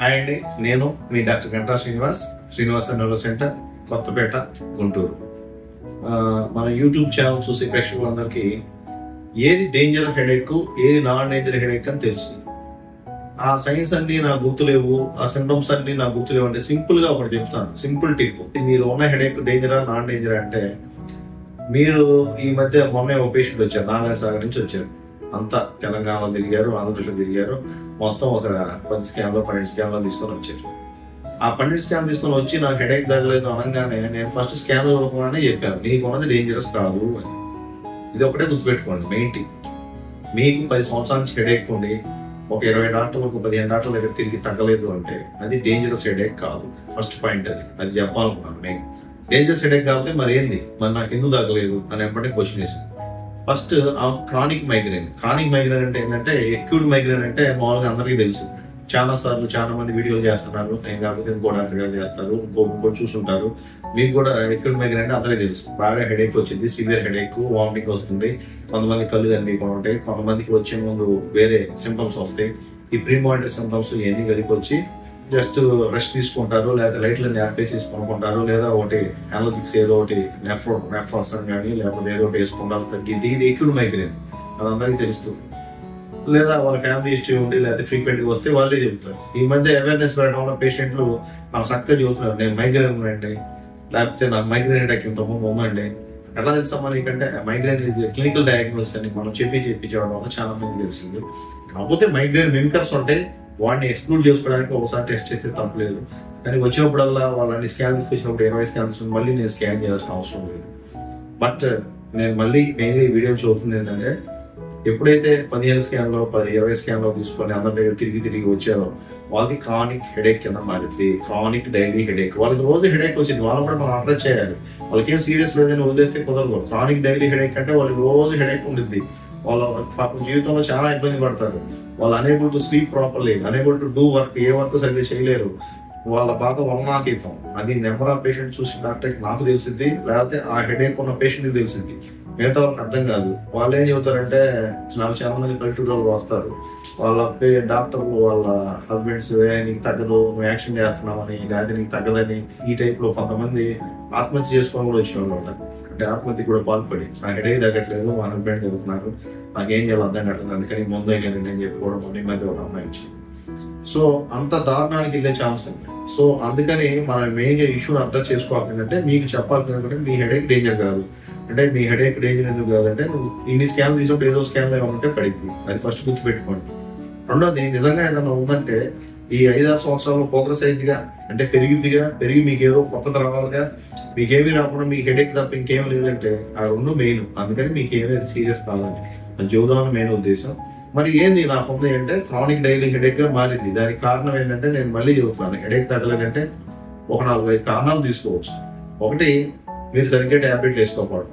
Hi అండి, నేను మీ doctor Ganta Srinivasa neuro centre, Kothapeta, Guntur. మన యూట్యూబ్ ఛానల్ చూసే ప్రేక్షకులందరికీ ఏది డేంజర్ హెడేక్, ఏది నాన్ డేంజర్ హెడేక్ అని తెలుసు. ఆ సైన్స్ అన్ని నాకు గుర్తులేవు, ఆ సింప్టమ్స్ అన్ని నాకు గుర్తులేవు అంటే సింపుల్ గా ఒకటి చెప్తాను. Simple tip. మీరు ఉన్న హెడేక్ డేంజరా నాన్ డేంజర్ అంటే, మీరు ఈ మధ్య మొన్న ఒక పేషెంట్ వచ్చారు, నాగాసాగర్ నుంచి వచ్చారు. అంతా తెలంగాణలో తిరిగారు, ఆంధ్రప్రదేశ్లో తిరిగారు. మొత్తం ఒక 10 స్కాన్లు 12 స్కాన్లు తీసుకొని వచ్చారు. ఆ 12 స్కాన్ తీసుకొని వచ్చి నాకు హెడేక్ తగ్గలేదు అనగానే నేను ఫస్ట్ స్కాన్ ఇవ్వకుండానే చెప్పాను, నీకు ఉన్నది డేంజరస్ కాదు అని. ఇది ఒకటే గుర్తుపెట్టుకోండి. Main tip. మీకు 10 సంవత్సరాల నుంచి హెడేక్ ఉండి ఒక 20 డాక్టర్లు, ఒక 15 డాక్టర్ల దగ్గర తిరిగి తగ్గలేదు అంటే అది డేంజరస్ హెడేక్ కాదు. ఫస్ట్ పాయింట్ అది చెప్పాలనుకున్నాను. మెయిన్ డేంజరస్ హెడేక్ కాబట్టి మరి ఏంది, మరి నాకు ఎందుకు తగ్గలేదు అని ఎప్పటికీ క్వశ్చన్ వేసింది. First chronic migraine. Chronic migraine అంటే ఏంటంటే, ఎక్యూట్ మైగ్రేన్ అంటే మామూలుగా అందరికీ తెలుసు. చాలా సార్లు చాలా మంది వీడియోలు చేస్తున్నారు, నేను కాకపోతే ఇంకో డాక్టర్ గారు చేస్తారు, ఇంకోటి చూసుంటారు. మీకు కూడా ఎక్యూట్ మైగ్రేన్ అంటే అందరికీ తెలుసు. బాగా హెడేక్ వచ్చింది, సివియర్ హెడేక్, వామిటింగ్ వస్తుంది, కొంతమంది కళ్ళు కనిపించకుండా ఉంటాయి, కొంతమందికి వచ్చే ముందు వేరే సింప్టమ్స్ వస్తాయి. ఈ ప్రీమానిటరీ సింప్టమ్స్ ఇవన్నీ కలిపి వచ్చి జస్ట్ రెస్ట్ తీసుకుంటారు, లేదా లైట్లని ఆర్పేసి తీసుకుంటారు, లేదా ఒకటి అనలజిక్స్ ఏదో ఒకటి నెఫ్రాక్సన్ కానీ లేకపోతే ఏదో ఒకటి వేసుకుంటారు, తగ్గింది. ఇది ఎక్యూట్ మైగ్రేన్, అది అందరికీ తెలుస్తుంది. లేదా వాళ్ళ ఫ్యామిలీ హిస్టరీ ఉండి లేదా ఫ్రీక్వెంట్గా వస్తే వాళ్ళే చెబుతారు. ఈ మధ్య అవేర్నెస్ పెట్టడం వల్ల పేషెంట్లు నాకు చక్కగా చెబుతున్నారు, నేను మైగ్రేన్ ఉందండి, లేకపోతే నాకు మైగ్రేన్ అటాక్ ఇంతకుముందు ఉందండి. ఎట్లా తెలుసా మనకంటే, మైగ్రేన్ ఈజ్ క్లినికల్ డయాగ్నోసిస్ అని మనం చెప్పించడం వల్ల చాలా మంది తెలిసింది. కాకపోతే మైగ్రేన్ మిమికర్స్ ఉంటాయి, వాడిని ఎక్స్క్లూడ్ చేసుకోవడానికి ఒకసారి టెస్ట్ చేస్తే తప్పలేదు. కానీ వచ్చినప్పుడల్లా వాళ్ళని స్కాన్ తీసుకొచ్చినప్పుడు 20 స్కాన్స్ మళ్ళీ నేను స్కాన్ చేయాల్సిన అవసరం లేదు. బట్ నేను మళ్ళీ మెయిన్గా ఈ వీడియో చూపుతుంది ఏంటంటే, ఎప్పుడైతే 15 స్కాన్లో 20 స్కాన్లో తీసుకొని అందరి దగ్గర తిరిగి వచ్చారో వాళ్ళకి క్రానిక్ హెడేక్ కింద మారింది. Chronic daily headache. వాళ్ళకి రోజు హెడేక్ వచ్చింది, వాళ్ళు కూడా మనం అడ్రస్ చేయాలి. వాళ్ళకి ఏం సీరియస్ లేదని వదిలేస్తే కుదరదు. క్రానిక్ డైలీ హెడేక్ అంటే వాళ్ళకి రోజు హెడేక్ ఉంటుంది. వాళ్ళ పాపం జీవితంలో చాలా ఇబ్బంది పడతారు. వాళ్ళు unable to sleep properly, unable to do work, A work సరిగ్గా చేయలేరు. వాళ్ళ బాధ వర్ణాతీతం. అది నెంబర్ ఆఫ్ పేషెంట్ చూసి డాక్టర్కి నాకు తెలిసింది, లేకపోతే ఆ హెడేక్ ఉన్న పేషెంట్కి తెలిసింది. మిగతా వాళ్ళకి అర్థం కాదు. వాళ్ళు ఏం చెబుతారంటే, నాకు చాలా మంది పల్లెటూరు వస్తారు, వాళ్ళ డాక్టర్లు వాళ్ళ హస్బెండ్స్ నీకు తగ్గదు, నువ్వు యాక్షన్ చేస్తున్నావని, లేదా నీకు తగ్గదని, ఈ టైప్ లో కొంతమంది ఆత్మహత్య చేసుకొని కూడా వచ్చిన వాళ్ళు ఉంటారు. అంటే ఆత్మహత్య కూడా పాల్పడి, నా హెడేక్ తగ్గట్లేదు, మా హస్బెండ్ చెబుతున్నారు, నాకేం చేయాలి అర్థం కావట్లేదు, అందుకని ముందు నేను చెప్పుకోవడం ఈ మధ్య ఒక అమ్మాయి వచ్చింది. సో అంత దారుణానికి వెళ్ళే ఛాన్స్ ఉంది. సో అందుకని మనం మెయిన్ ఇష్యూని అర్థం చేసుకోవాలంటే, మీకు చెప్పాల్సిందంటే మీ హెడేక్ డేంజర్ కాదు. అంటే మీ హెడేక్ డేంజర్ ఎందుకు కాదంటే, నువ్వు ఇన్ని స్కాన్లు తీసుకుంటే ఏదో స్కాన్లో ఏమంటే పడింది, అది ఫస్ట్ గుర్తుపెట్టుకోండి. రెండోది, నిజంగా ఏదైనా ఉందంటే ఈ 5-6 సంవత్సరాల్లో ప్రోగ్రెస్ అయిందిగా, అంటే పెరిగి మీకు ఏదో కొత్తది రావాలిగా, మీకేమీ రాకుండా మీకు హెడేక్ తప్ప ఇంకేం లేదంటే ఆ రెండు మెయిన్. అందుకని మీకు ఏమీ సీరియస్ కాదని అది చూద్దామని మెయిన్ ఉద్దేశం. మరి ఏంది నాకు ఉంది అంటే, క్రానిక్ డైలీ హెడేక్ గా మారింది. దానికి కారణం ఏంటంటే, నేను మళ్ళీ చెబుతున్నాను, హెడేక్ తగ్గలేదంటే ఒక 4-5 కారణాలు తీసుకోవచ్చు. ఒకటి, మీరు సరిగ్గా ట్యాబ్లెట్ వేసుకోకపోవడం.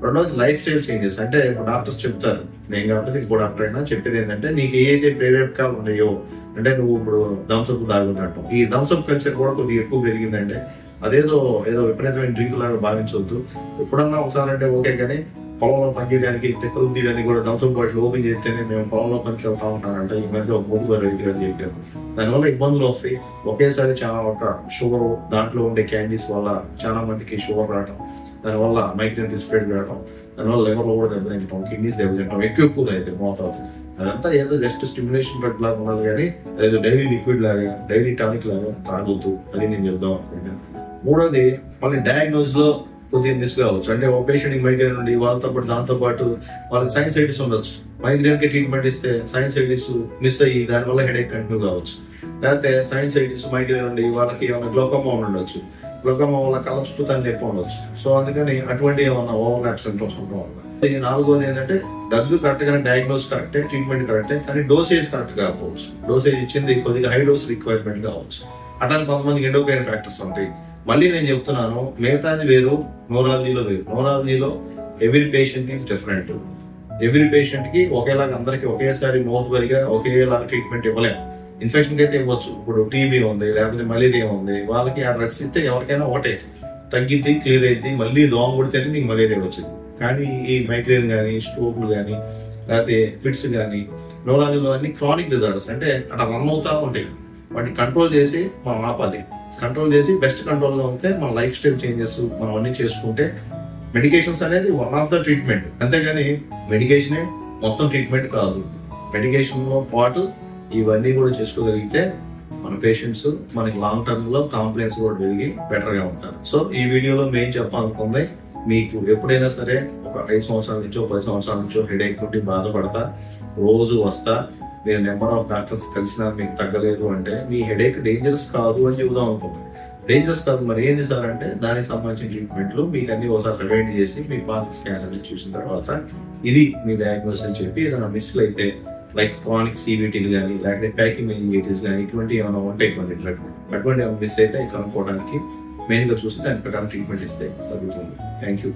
రెండోది, లైఫ్ స్టైల్ చేంజెస్. అంటే ఇప్పుడు డాక్టర్స్ చెప్తారు, నేను కాకపోతే ఇంకో డాక్టర్ అయినా చెప్పేది ఏంటంటే, నీకు ఏదైతే ప్రేరేపకాలు ఉన్నాయో, అంటే నువ్వు ఇప్పుడు థమ్స్అప్ తాగుతుంటావు, ఈ థమ్స్అప్ కల్చర్ కూడా కొద్దిగా ఎక్కువ పెరిగిందంటే, ఏదో విపరీతమైన డ్రింక్ లాగా భావించవద్దు. ఎప్పుడన్నా ఒకసారి అంటే ఓకే, కానీ పొలంలో పనిచేయడానికి, తెక్కలు తీయడానికి కూడా థమ్స్అప్ బాటిల్ ఓపెన్ చేస్తేనే మేము పొలంలో పనికి వెళ్తా ఉంటానంటే ఈ మధ్య ఒక ముందు గారు అని చెప్పారు. దానివల్ల ఇబ్బందులు వస్తాయి. ఒకేసారి చాలా ఒక షుగర్, దాంట్లో ఉండే క్యాండీస్ వల్ల చాలా మందికి షుగర్ రావడం, దానివల్ల మైగ్రేన్ స్ప్రెడ్ కావడం, దానివల్ల లివర్ కూడా దెబ్బతింటాం, కిడ్నీస్ దెబ్బతింటాం, ఎక్కువ అయితే మోతాదు. అదంతా ఏదో జస్ట్ స్టిమ్యులేషన్ డ్రగ్ లాగా ఉన్నది, కానీ అదేదో డైలీ లిక్విడ్ లాగా, డైలీ టానిక్ లాగా తాగొద్దు. అది నేను చెప్దాం అనుకుంటున్నాను. మూడోది, వాళ్ళ డయాగ్నోస్ లో కొద్దిగా మిస్ కావచ్చు. అంటే ఓ పేషెంట్కి మైగ్రేన్ ఉండి వాళ్ళతో పాటు దాంతో పాటు వాళ్ళకి సైనసైటిస్ ఉండొచ్చు. మైగ్రేన్ కి ట్రీట్మెంట్ ఇస్తే సైనసైటిస్ మిస్ అయ్యి దానివల్ల హెడేక్ కంటిన్యూ కావచ్చు. లేకపోతే సైనసైటిస్ మైగ్రేన్ ఉండి వాళ్ళకి ఏమైనా గ్లోకోమా ఉండొచ్చు, గ్లోకోమా వల్ల కళ్ళ చుట్టూ తను ఎక్కువ ఉండొచ్చు. సో అందుకని అటువంటి ఏమన్నా ఓవర్ ల్యాప్ సింప్టమ్స్ ఉండడం వల్ల. నాలుగోది ఏంటంటే, డ్రగ్ కరెక్ట్ గానే, డయాగ్నోస్ కరెక్టే, ట్రీట్మెంట్ కరెక్టే, కానీ డోసేజ్ కరెక్ట్ కాకపోవచ్చు. డోసేజ్ ఇచ్చింది కొద్దిగా హై డోస్ రిక్వైర్మెంట్ కావచ్చు. అట్లాంటి కొంతమందికి ఎండోక్రైన్ ఫ్యాక్టర్స్ ఉంటాయి. మళ్ళీ నేను చెప్తున్నాను, మిగతాది వేరు, న్యూరాలజీలో వేరు. న్యూరాలజీలో every patient is different. Every patient కి ఒకేలాగా, అందరికి ఒకేసారి మోతుబరిగా ఒకేలాగా ట్రీట్మెంట్ ఇవ్వలేము. ఇన్ఫెక్షన్ అయితే ఇవ్వచ్చు. ఇప్పుడు టీబీ ఉంది, లేకపోతే మలేరియా ఉంది, వాళ్ళకి ఆ డ్రగ్స్ ఇస్తే ఎవరికైనా ఒకటే తగ్గిద్ది, క్లియర్ అయింది. మళ్ళీ దోమ కొడితేనే మీకు మలేరియా వచ్చింది. కానీ ఈ మైగ్రేన్ కానీ, స్ట్రోక్లు కానీ, లేకపోతే ఫిట్స్ కానీ, న్యూరాలజీలో అన్ని క్రానిక్ డిజార్డర్స్, అంటే అట్లా రన్ అవుతా ఉంటాయి. వాటిని కంట్రోల్ చేసి మనం ఆపాలి. కంట్రోల్ చేసి బెస్ట్ కంట్రోల్గా ఉంటే మన లైఫ్ స్టైల్ చేంజెస్ మనం అన్ని చేసుకుంటే మెడికేషన్స్ అనేది వన్ ఆఫ్ ద ట్రీట్మెంట్, అంతేగాని మెడికేషనే మొత్తం ట్రీట్మెంట్ కాదు. మెడికేషన్లో పాటు ఇవన్నీ కూడా చేసుకోగలిగితే మన పేషెంట్స్ మనకి లాంగ్ టర్మ్ లో కాంప్లైన్స్ కూడా పెరిగి బెటర్ గా ఉంటారు. సో ఈ వీడియోలో మేము చెప్పాలనుకుంది, మీకు ఎప్పుడైనా సరే ఒక 5 సంవత్సరాల నుంచో 10 సంవత్సరాల నుంచో హెడేక్ నుండి బాధపడతా రోజు వస్తా మీరు నెంబర్ ఆఫ్ డాక్టర్స్ కలిసినా మీకు తగ్గలేదు అంటే మీ హెడేక్ డేంజరస్ కాదు అని చెబుదాం అనుకుంటున్నాం. డేంజరస్ కాదు మరి ఏంది సార్ అంటే దానికి సంబంధించిన ట్రీట్మెంట్లు మీకు అన్ని ఒకసారి రివైండ్ చేసి మీ పాత స్కాన్ అనేది చూసిన తర్వాత ఇది మీ డయాగ్నోస్ అని చెప్పి ఏదైనా మిస్లు అయితే లైక్ క్రానిక్ సివిటీలు కానీ లేకపోతే ప్యాకింగ్ మెనింజైటిస్ కానీ ఇటువంటి ఏమైనా ఉంటాయి కొన్ని అటువంటి మిస్ అయితే కనుక్కోవడానికి మెయిన్గా చూసి దాని ప్రకారం ట్రీట్మెంట్ ఇస్తే తగ్గుతుంది. Thank you.